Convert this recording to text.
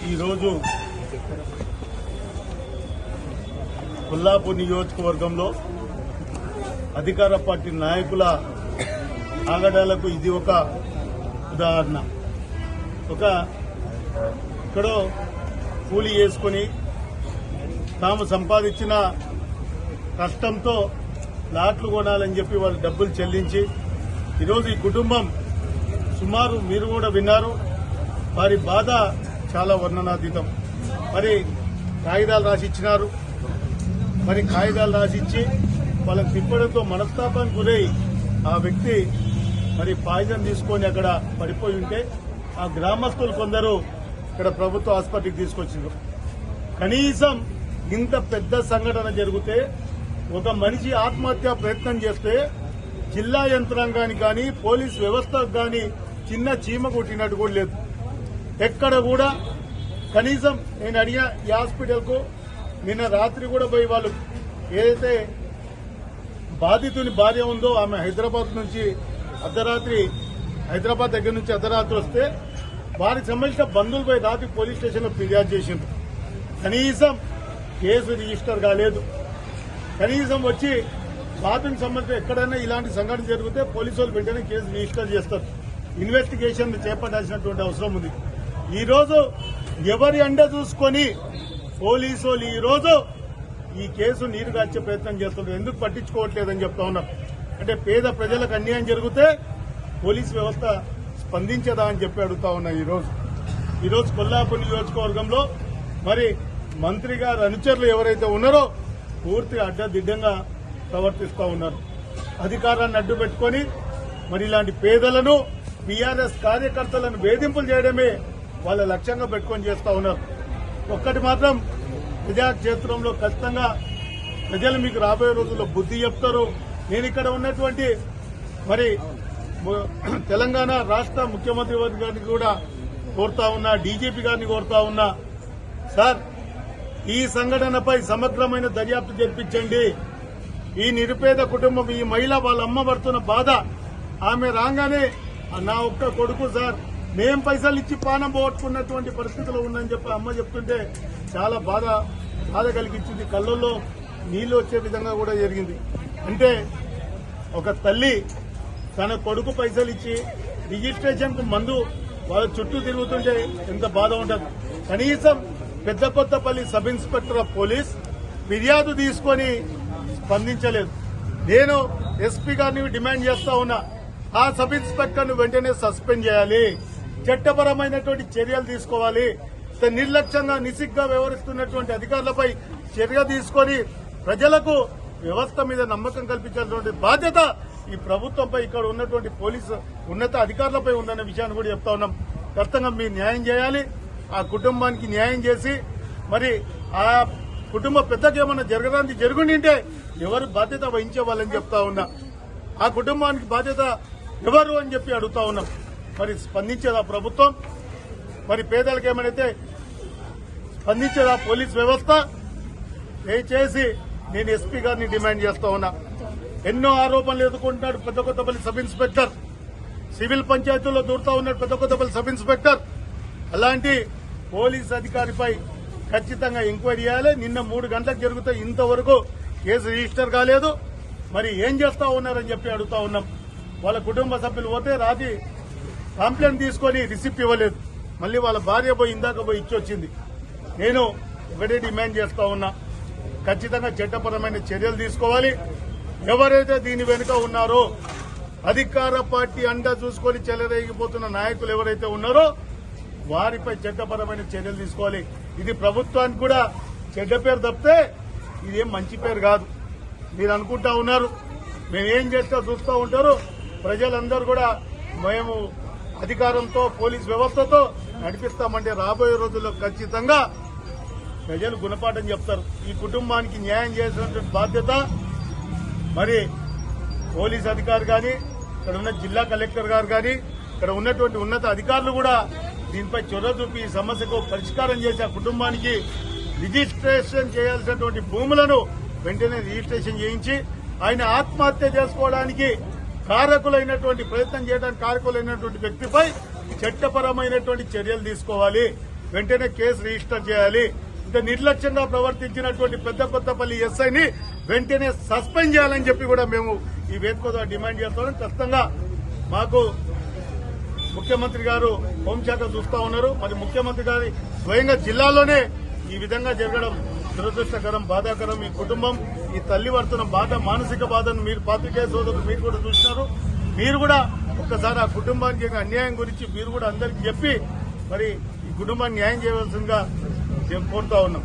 ఈరోజు కొల్లాపూర్ నియోజకవర్గంలో అధికార పార్టీ నాయకుల ఆగడాలకు ఇది ఒక ఉదాహరణ. ఇక్కడో కూలి చేసుకుని తాము సంపాదించిన కష్టంతో ప్లాట్లు కొనాలని చెప్పి వాళ్ళు డబ్బులు చెల్లించి ఈరోజు ఈ కుటుంబం సుమారు మీరు కూడా విన్నారు, వారి బాధ చాలా వర్ణనాతీతం. మరి కాగితాలు రాసిచ్చినారు, మరి కాగితాలు రాసిచ్చి వాళ్ళని తిప్పడంతో మనస్తాపానికి గురై ఆ వ్యక్తి మరి పాయిజన్ తీసుకొని అక్కడ పడిపోయి ఉంటే ఆ గ్రామస్తులు కొందరు ఇక్కడ ప్రభుత్వ హాస్పిటల్కి తీసుకొచ్చారు. కనీసం ఇంత పెద్ద సంఘటన జరిగితే ఒక మనిషి ఆత్మహత్య ప్రయత్నం చేస్తే జిల్లా యంత్రాంగానికి కానీ పోలీస్ వ్యవస్థకు కానీ చిన్న చీమ కొట్టినట్టు కూడా లేదు. ఎక్కడ కూడా కనీసం నేను అడిగిన ఈ హాస్పిటల్కు నిన్న రాత్రి కూడా పోయి వాళ్ళు ఏదైతే బాధితుని భార్య ఉందో ఆమె హైదరాబాద్ దగ్గర నుంచి అర్ధరాత్రి వస్తే వారికి సంబంధించిన బంధువులు పోయి రాత్రి పోలీస్ స్టేషన్లో ఫిర్యాదు చేసిండ్రు. కనీసం కేసు రిజిస్టర్ కాలేదు. కనీసం వచ్చి బాధితునికి సంబంధించి ఎక్కడైనా ఇలాంటి సంఘటన జరిగితే పోలీసు వాళ్ళు వెంటనే కేసు రిజిస్టర్ చేస్తారు, ఇన్వెస్టిగేషన్ చేపట్టాల్సినటువంటి అవసరం ఉంది. ఈ రోజు ఎవరి అండ చూసుకొని పోలీసు వాళ్ళు ఈ రోజు ఈ కేసు నీరు కాచే ప్రయత్నం చేస్తున్నారు. ఎందుకు పట్టించుకోవట్లేదని చెప్తా ఉన్నారు. అంటే పేద ప్రజలకు అన్యాయం జరిగితే పోలీసు వ్యవస్థ స్పందించదా అని చెప్పి అడుగుతా ఉన్నా. ఈరోజు కొల్లాపూర్ నియోజకవర్గంలో మరి మంత్రి గారు అనుచరులు ఎవరైతే ఉన్నారో పూర్తిగా అడ్డదిడ్డంగా ప్రవర్తిస్తూ ఉన్నారు. అధికారాన్ని అడ్డు పెట్టుకుని మరి ఇలాంటి పేదలను బీఆర్ఎస్ కార్యకర్తలను వేధింపులు చేయడమే వాళ్ళ లక్ష్యంగా పెట్టుకొని చేస్తా ఉన్నారు. ఒక్కటి మాత్రం ప్రజాక్షేత్రంలో ఖచ్చితంగా ప్రజలు మీకు రాబోయే రోజుల్లో బుద్ధి చెప్తారు. నేను ఇక్కడ ఉన్నటువంటి మరి తెలంగాణ రాష్ట్ర ముఖ్యమంత్రి గారిని కూడా కోరుతా ఉన్నా, డీజీపీ గారిని కోరుతా ఉన్నా, సార్ ఈ సంఘటనపై సమగ్రమైన దర్యాప్తు జరిపించండి. ఈ నిరుపేద కుటుంబం, ఈ మహిళ వాళ్ళ అమ్మ పడుతున్న బాధ, ఆమె రాగానే నా ఒక్క కొడుకు సార్ మేం పైసలు ఇచ్చి పానం పోగొట్టుకున్నటువంటి పరిస్థితులు ఉందని చెప్పి అమ్మ చెప్తుంటే చాలా బాధ కలిగించింది. కళ్ళల్లో నీళ్లు వచ్చే విధంగా కూడా జరిగింది. అంటే ఒక తల్లి తన కొడుకు పైసలు ఇచ్చి రిజిస్ట్రేషన్ కు మందు వాళ్ళ చుట్టూ తిరుగుతుంటే ఎంత బాధ ఉంటుంది. కనీసం పెద్ద Kothapalli sub inspector of police ఫిర్యాదు తీసుకొని స్పందించలేదు. నేను ఎస్పీ గారిని డిమాండ్ చేస్తా ఉన్నా, ఆ సబ్ ఇన్స్పెక్టర్ ను వెంటనే సస్పెండ్ చేయాలి, చట్టపరమైనటువంటి చర్యలు తీసుకోవాలి. నిర్లక్ష్యంగా నిసిగ్గా వ్యవహరిస్తున్నటువంటి అధికారులపై చర్య తీసుకొని ప్రజలకు వ్యవస్థ మీద నమ్మకం కల్పించాల్సినటువంటి బాధ్యత ఈ ప్రభుత్వంపై, ఇక్కడ ఉన్నటువంటి పోలీసు ఉన్నత అధికారులపై ఉందన్న విషయాన్ని కూడా చెప్తా ఉన్నాం. ఖచ్చితంగా మీరు న్యాయం చేయాలి, ఆ కుటుంబానికి న్యాయం చేసి మరి ఆ కుటుంబ పెద్దకి ఏమన్నా జరగడానికి జరుగుంటే ఎవరు బాధ్యత వహించే వాళ్ళని చెప్తా ఉన్నా. ఆ కుటుంబానికి బాధ్యత ఎవరు అని చెప్పి అడుగుతా ఉన్నాం. మరి స్పందించేదా ప్రభుత్వం? మరి పేదలకు ఏమైతే స్పందించేదా పోలీస్ వ్యవస్థ? దయచేసి నేను ఎస్పీ గారిని డిమాండ్ చేస్తా ఉన్నా. ఎన్నో ఆరోపణలు ఎదుర్కొంటున్నాడు పెద్ద కొత్తపల్లి సబ్ ఇన్స్పెక్టర్, సివిల్ పంచాయతీల్లో దూరుతా ఉన్నాడు పెద్ద కొత్తపల్లి సబ్ ఇన్స్పెక్టర్. అలాంటి పోలీస్ అధికారిపై ఖచ్చితంగా ఎంక్వైరీ చేయాలి. నిన్న 3 గంటలకు జరిగితే ఇంతవరకు కేసు రిజిస్టర్ కాలేదు. మరి ఏం చేస్తా ఉన్నారని చెప్పి అడుగుతా ఉన్నాం. వాళ్ళ కుటుంబ సభ్యులు పోతే రాత్రి కంప్లైంట్ తీసుకొని రిసిప్ట్ ఇవ్వలేదు. మళ్ళీ వాళ్ళ భార్య ఇందాక పోయి ఇచ్చొచ్చింది. నేను ఒకటే డిమాండ్ చేస్తా ఉన్నా, ఖచ్చితంగా చట్టపరమైన చర్యలు తీసుకోవాలి. ఎవరైతే దీని వెనుక ఉన్నారో అధికార పార్టీ అండ చూసుకొని చెలరేగిపోతున్న నాయకులు ఎవరైతే ఉన్నారో వారిపై చట్టపరమైన చర్యలు తీసుకోవాలి. ఇది ప్రభుత్వానికి కూడా చెడ్డ పేరు తప్పితే ఇదేం మంచి పేరు కాదు. మీరు అనుకుంటా ఉన్నారు మేమేం చేస్తా చూస్తూ ఉంటారు. ప్రజలందరూ కూడా మేము అధికారంతో పోలీస్ వ్యవస్థతో నడిపిస్తామంటే రాబోయే రోజుల్లో ఖచ్చితంగా ప్రజలు గుణపాఠం చెప్తారు. ఈ కుటుంబానికి న్యాయం చేసినటువంటి బాధ్యత మరి పోలీస్ అధికారి కానీ, ఇక్కడ ఉన్న జిల్లా కలెక్టర్ గారు కానీ, ఇక్కడ ఉన్నటువంటి ఉన్నత అధికారులు కూడా దీనిపై చొరవ చూపి ఈ సమస్యకు పరిష్కారం చేసి ఆ కుటుంబానికి రిజిస్ట్రేషన్ చేయాల్సినటువంటి భూములను వెంటనే రిజిస్ట్రేషన్ చేయించి ఆయన ఆత్మహత్య చేసుకోవడానికి కారకులైనటువంటి ప్రయత్నం చేయడానికి కారకులైనటువంటి వ్యక్తిపై చట్టపరమైనటువంటి చర్యలు తీసుకోవాలి. వెంటనే కేసు రిజిస్టర్ చేయాలి. ఇంత నిర్లక్ష్యంగా ప్రవర్తించినటువంటి పెద్దకొత్తపల్లి ఎస్ఐని వెంటనే సస్పెండ్ చేయాలని చెప్పి కూడా మేము ఈ వేదిక ద్వారా డిమాండ్ చేస్తున్నాం. ఖచ్చితంగా మాకు ముఖ్యమంత్రి గారు హోంశాఖ చూస్తా ఉన్నారు. మరి ముఖ్యమంత్రి గారి స్వయంగా జిల్లాలోనే ఈ విధంగా జరగడం దురదృష్టకరం, బాధాకరం. ఈ కుటుంబం, ఈ తల్లి పడుతున్న బాధ, మానసిక బాధను మీరు పాత్రికేయ సోదరులు మీరు కూడా చూసినారు. మీరు కూడా ఒక్కసారి ఆ కుటుంబానికి జరిగిన అన్యాయం గురించి మీరు కూడా అందరికీ చెప్పి మరి ఈ కుటుంబాన్ని న్యాయం చేయవలసిందిగా మేము కోరుతా ఉన్నాం.